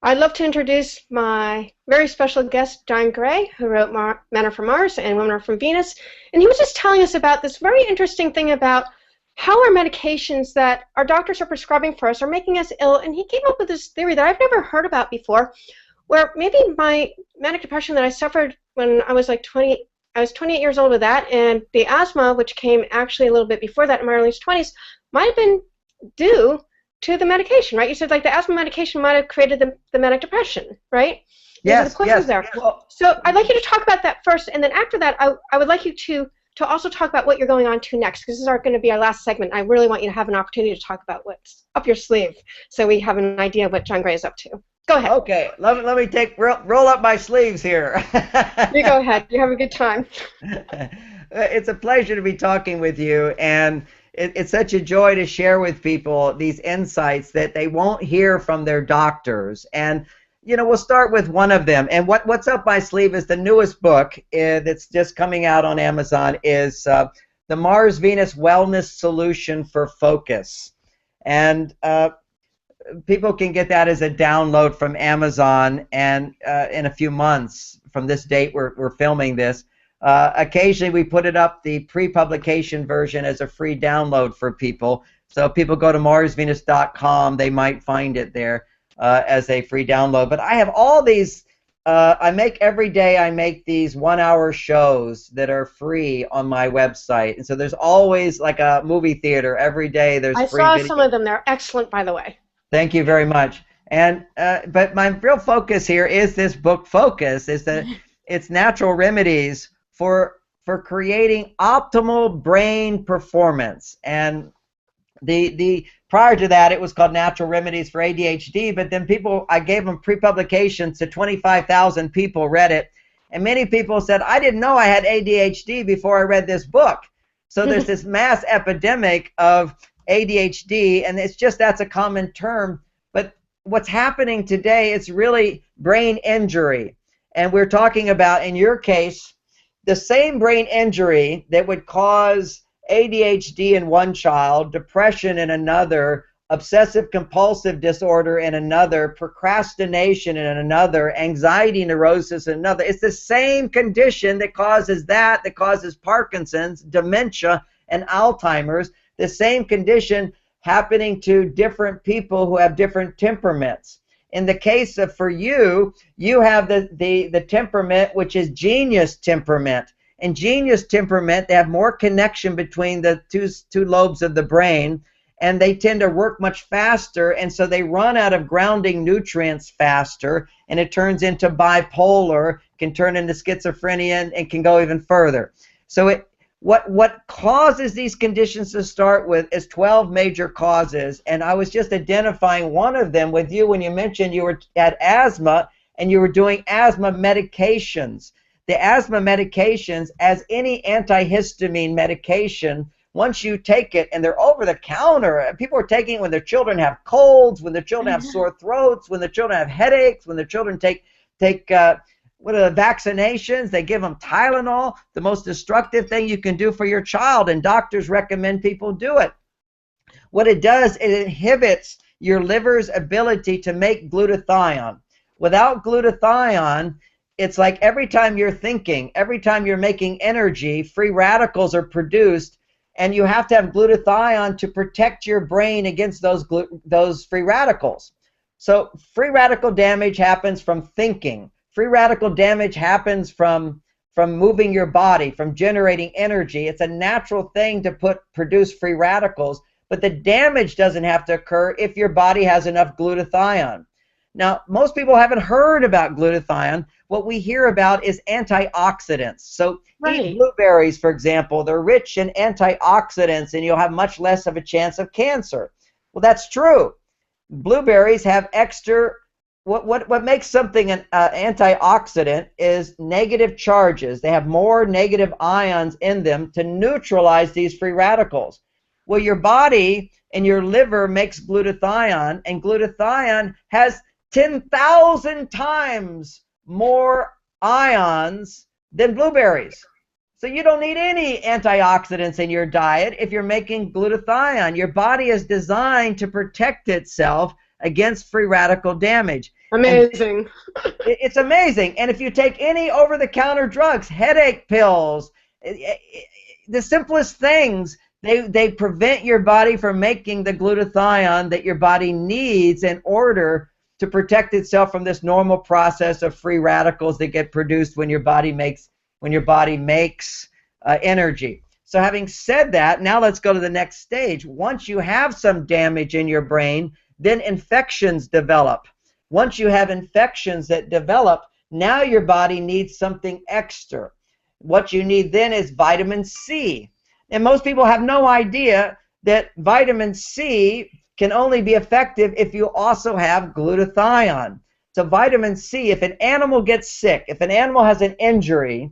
I'd love to introduce my very special guest, John Gray, who wrote Men Are From Mars and Women Are From Venus. And he was just telling us about this very interesting thing about how our medications that our doctors are prescribing for us are making us ill. And he came up with this theory that I've never heard about before, where maybe my manic depression that I suffered when I was like 20, I was 28 years old with that, and the asthma, which came actually a little bit before that in my early 20s, might have been due to the medication, right? You said like the asthma medication might have created the manic depression, right? These are the Yes, questions yes. there. Well, So I'd like you to talk about that first, and then after that, I would like you to also talk about what you're going on to next, because this is going to be our last segment. I really want you to have an opportunity to talk about what's up your sleeve, so we have an idea of what John Gray is up to. Go ahead. okay. Let me roll up my sleeves here. You go ahead. You have a good time. It's a pleasure to be talking with you, and it's such a joy to share with people these insights that they won't hear from their doctors. And we'll start with one of them. And what's up my sleeve is the newest book that's just coming out on Amazon is the Mars Venus Wellness Solution for Focus. And people can get that as a download from Amazon, and in a few months from this date we're filming this. Occasionally we put it up, the pre-publication version, as a free download for people. So if people go to marsvenus.com, they might find it there as a free download. But I have all these, every day I make these 1-hour shows that are free on my website. And so there's always like a movie theater every day. There's I free saw video. some of them. They're excellent, by the way. Thank you very much. And but my real focus here is this book focus, is that it's natural remedies for creating optimal brain performance. And the prior to that, it was called Natural Remedies for ADHD, but then I gave them pre-publications to 25,000 people read it, and many people said, I didn't know I had ADHD before I read this book. So there's this mass epidemic of ADHD, and it's just, that's a common term, but what's happening today is really brain injury. And we're talking about, in your case, the same brain injury that would cause ADHD in one child, depression in another, obsessive compulsive disorder in another, procrastination in another, anxiety neurosis in another. It's the same condition that causes that causes Parkinson's, dementia, and Alzheimer's. The same condition happening to different people who have different temperaments. In the case of, for you, you have the temperament which is genius temperament. In genius temperament, they have more connection between the two lobes of the brain, and they tend to work much faster, and so they run out of grounding nutrients faster, and it turns into bipolar, can turn into schizophrenia, and can go even further. So what causes these conditions to start with is 12 major causes, and I was just identifying one of them with you when you mentioned you had asthma and you were doing asthma medications. The asthma medications, as any antihistamine medication, once you take it, and they're over the counter, people are taking it when their children have colds, when their children have sore throats, when their children have headaches, when their children take what are the vaccinations, they give them Tylenol, the most destructive thing you can do for your child, and doctors recommend people do it. What it does, it inhibits your liver's ability to make glutathione. Without glutathione, it's like every time you're thinking, every time you're making energy, free radicals are produced, and you have to have glutathione to protect your brain against those free radicals. So free radical damage happens from thinking. Free radical damage happens from moving your body, from generating energy. It's a natural thing to produce free radicals, but the damage doesn't have to occur if your body has enough glutathione. Now, most people haven't heard about glutathione. What we hear about is antioxidants. So eat blueberries, for example. They're rich in antioxidants, and you'll have much less of a chance of cancer. Well, that's true. Blueberries have extra. What makes something an antioxidant is negative charges. They have more negative ions in them to neutralize these free radicals. Well, your body and your liver makes glutathione, and glutathione has 10,000 times more ions than blueberries. So you don't need any antioxidants in your diet if you're making glutathione. Your body is designed to protect itself against free radical damage. Amazing. It's amazing. And if you take any over-the-counter drugs, headache pills, the simplest things, they prevent your body from making the glutathione that your body needs in order to protect itself from this normal process of free radicals that get produced when your body makes energy. So having said that, now let's go to the next stage. Once you have some damage in your brain, then infections develop. Once you have infections that develop, now your body needs something extra. What you need then is vitamin C. And most people have no idea that vitamin C can only be effective if you also have glutathione. So vitamin C, if an animal gets sick, if an animal has an injury,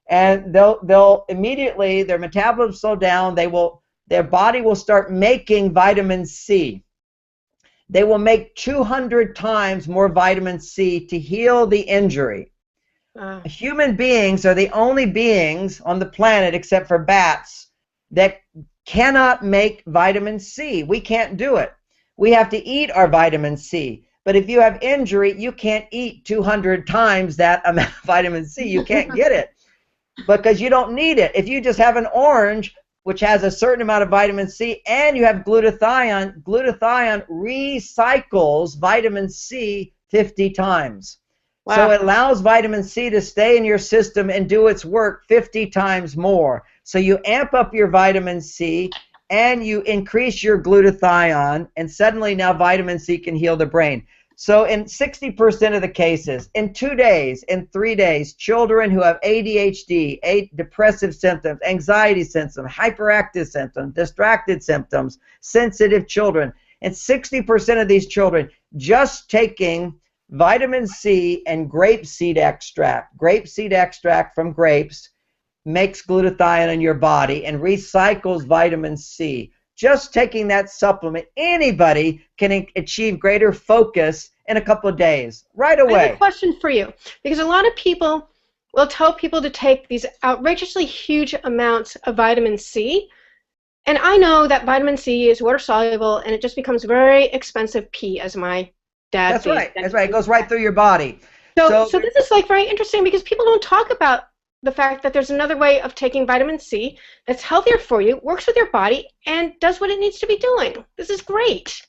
and they'll immediately, their metabolism slow down, their body will start making vitamin C. They will make 200 times more vitamin C to heal the injury. Human beings are the only beings on the planet, except for bats, that cannot make vitamin C. We can't do it. We have to eat our vitamin C. But if you have injury, you can't eat 200 times that amount of vitamin C. You can't get it because you don't need it. If you just have an orange, which has a certain amount of vitamin C, and you have glutathione, glutathione recycles vitamin C 50 times. Wow. So it allows vitamin C to stay in your system and do its work 50 times more. So you amp up your vitamin C and you increase your glutathione, and suddenly now vitamin C can heal the brain. So in 60% of the cases, in 2 days, in 3 days, children who have ADHD, depressive symptoms, anxiety symptoms, hyperactive symptoms, distracted symptoms, sensitive children, and 60% of these children just taking vitamin C and grapeseed extract from grapes makes glutathione in your body and recycles vitamin C. Just taking that supplement, anybody can achieve greater focus in a couple of days, right away. I have a question for you, because a lot of people will tell people to take these outrageously huge amounts of vitamin C, and I know that vitamin C is water soluble, and it just becomes very expensive pee, as my dad That's right. That's right. It goes right through your body. So this is like very interesting because people don't talk about the fact that there's another way of taking vitamin C that's healthier for you, works with your body, and does what it needs to be doing. This is great.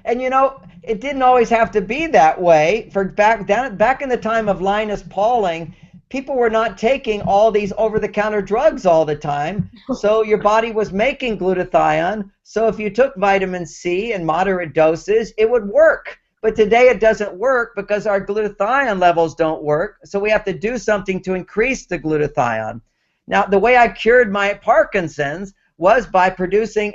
And you know, it didn't always have to be that way. For back in the time of Linus Pauling, people were not taking all these over-the-counter drugs all the time, so your body was making glutathione. So if you took vitamin C in moderate doses, it would work. But today it doesn't work because our glutathione levels don't work, so we have to do something to increase the glutathione. Now, the way I cured my Parkinson's was by producing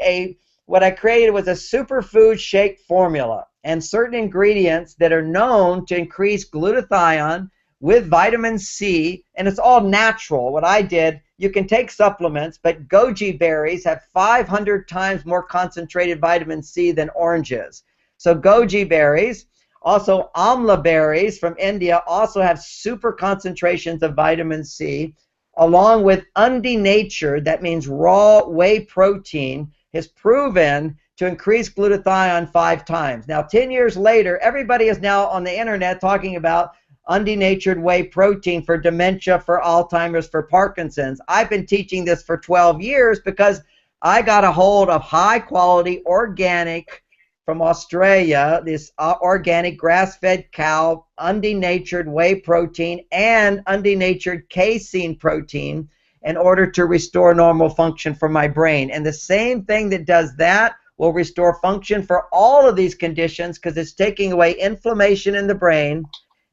what I created was a superfood shake formula and certain ingredients that are known to increase glutathione with vitamin C, and it's all natural. What I did, you can take supplements, but goji berries have 500 times more concentrated vitamin C than oranges. So goji berries, also amla berries from India, also have super concentrations of vitamin C, along with unddenatured, that means raw whey protein, is proven to increase glutathione 5 times. Now, 10 years later, everybody is now on the internet talking about unddenatured whey protein for dementia, for Alzheimer's, for Parkinson's. I've been teaching this for 12 years because I got a hold of high-quality organic from Australia, this organic grass-fed cow, unddenatured whey protein, and unddenatured casein protein in order to restore normal function for my brain. And the same thing that does that will restore function for all of these conditions because it's taking away inflammation in the brain,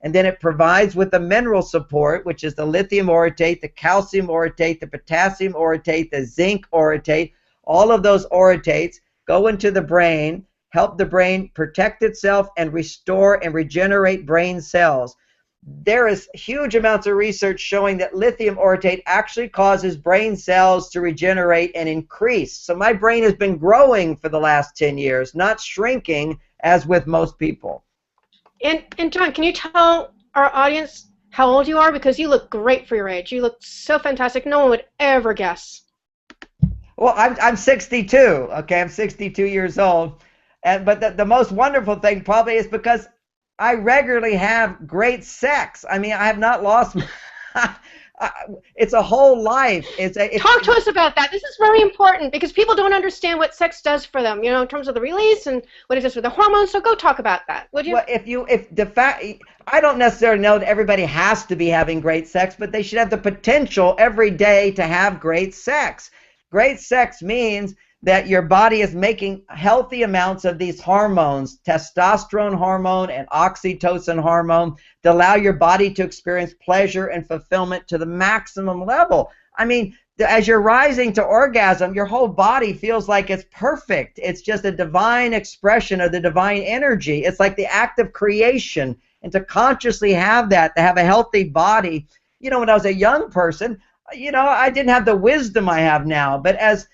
and then it provides with the mineral support, which is the lithium orotate, the calcium orotate, the potassium orotate, the zinc orotate. All of those orotates go into the brain, help the brain protect itself and restore and regenerate brain cells. There is huge amounts of research showing that lithium orotate actually causes brain cells to regenerate and increase. So my brain has been growing for the last 10 years, not shrinking as with most people. And John, can you tell our audience how old you are? Because you look great for your age. You look so fantastic. No one would ever guess. Well, I'm 62. Okay, I'm 62 years old. But the most wonderful thing probably is because I regularly have great sex. I mean, I have not lost my, it's a whole life. Talk to us about that. This is very important because people don't understand what sex does for them, in terms of the release and what it does with the hormones. So go talk about that, would you? Well, if the fact, I don't necessarily know that everybody has to be having great sex, but they should have the potential every day to have great sex. Great sex means that your body is making healthy amounts of these hormones, testosterone hormone and oxytocin hormone, to allow your body to experience pleasure and fulfillment to the maximum level. I mean, as you're rising to orgasm, your whole body feels like it's perfect. It's just a divine expression of the divine energy. It's like the act of creation. And to consciously have that, to have a healthy body, when I was a young person, I didn't have the wisdom I have now, but as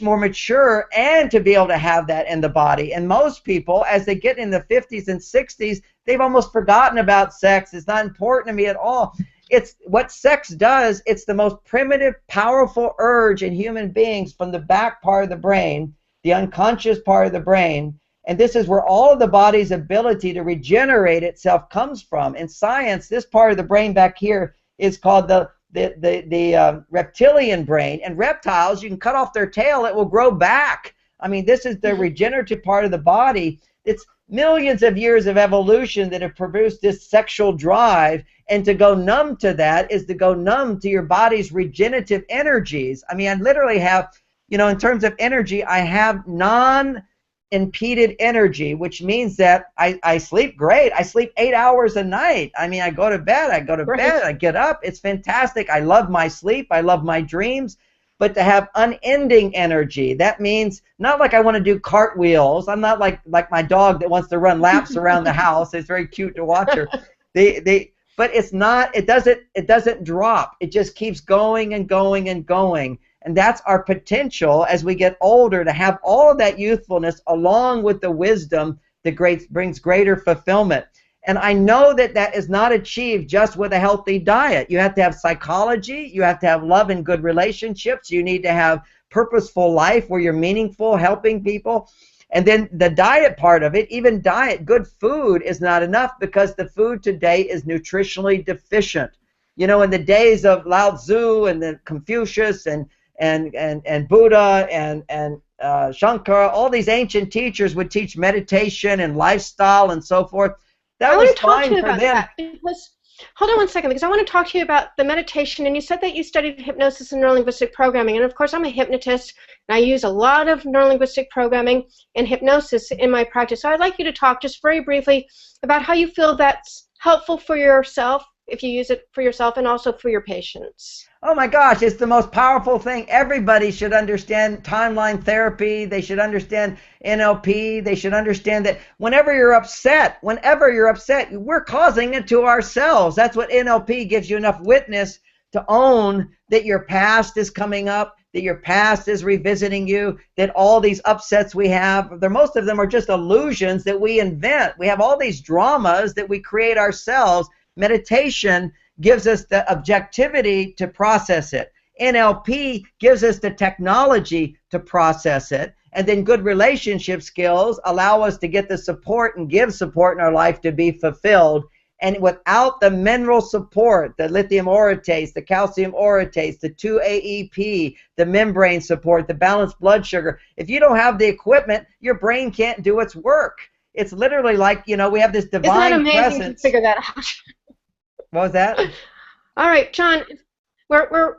more mature, and to be able to have that in the body. And most people, as they get in the 50s and 60s, they've almost forgotten about sex. It's not important to me at all. It's what sex does. It's the most primitive, powerful urge in human beings from the back part of the brain, the unconscious part of the brain. And this is where all of the body's ability to regenerate itself comes from. In science, this part of the brain back here is called the reptilian brain. And reptiles, you can cut off their tail, it will grow back. I mean, this is the regenerative part of the body. It's millions of years of evolution that have produced this sexual drive, and to go numb to that is to go numb to your body's regenerative energies. I mean, I literally have, in terms of energy, I have non-impeded energy, which means that I sleep great. I sleep 8 hours a night. I mean, I go to bed, I get up. It's fantastic. I love my sleep. I love my dreams. But to have unending energy, that means not like I want to do cartwheels. I'm not like my dog that wants to run laps around the house. It's very cute to watch her. But it's not, it doesn't drop. It just keeps going and going and going. And that's our potential as we get older, to have all of that youthfulness along with the wisdom that brings greater fulfillment. And I know that that is not achieved just with a healthy diet. You have to have psychology. You have to have love and good relationships. You need to have purposeful life where you're meaningful, helping people. And then the diet part of it, even diet, good food is not enough, because the food today is nutritionally deficient. In the days of Lao Tzu and the Confucius and Buddha and Shankara, all these ancient teachers would teach meditation and lifestyle and so forth. That was fine for them. Hold on one second, because I want to talk to you about the meditation. And you said that you studied hypnosis and neurolinguistic programming. And of course, I'm a hypnotist, and I use a lot of neurolinguistic programming and hypnosis in my practice. So I'd like you to talk just very briefly about how you feel that's helpful for yourself, if you use it for yourself, and also for your patients. Oh my gosh, it's the most powerful thing. Everybody should understand timeline therapy. They should understand NLP. They should understand that whenever you're upset, we're causing it to ourselves. That's what NLP gives you enough witness to own, that your past is coming up, that your past is revisiting you, that all these upsets we have, most of them are just illusions that we invent. We have all these dramas that we create ourselves. Meditation gives us the objectivity to process it. NLP gives us the technology to process it. And then good relationship skills allow us to get the support and give support in our life to be fulfilled. And without the mineral support, the lithium orotate, the calcium orotate, the 2-AEP, the membrane support, the balanced blood sugar, if you don't have the equipment, your brain can't do its work. It's literally like, we have this divine presence. Isn't that amazing to figure that out? What was that? All right, John, we're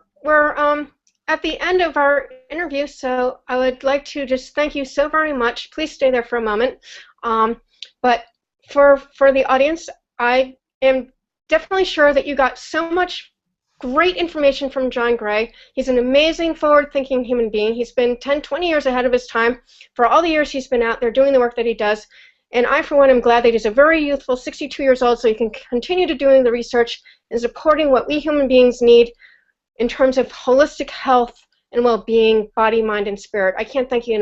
at the end of our interview, so I would like to just thank you so very much. Please stay there for a moment. But for the audience, I am definitely sure that you got so much great information from John Gray. He's an amazing, forward-thinking human being. He's been 10, 20 years ahead of his time for all the years he's been out there doing the work that he does. And I, for one, am glad that he's a very youthful, 62 years old, so he can continue to doing the research and supporting what we human beings need in terms of holistic health and well-being, body, mind, and spirit. I can't thank you enough.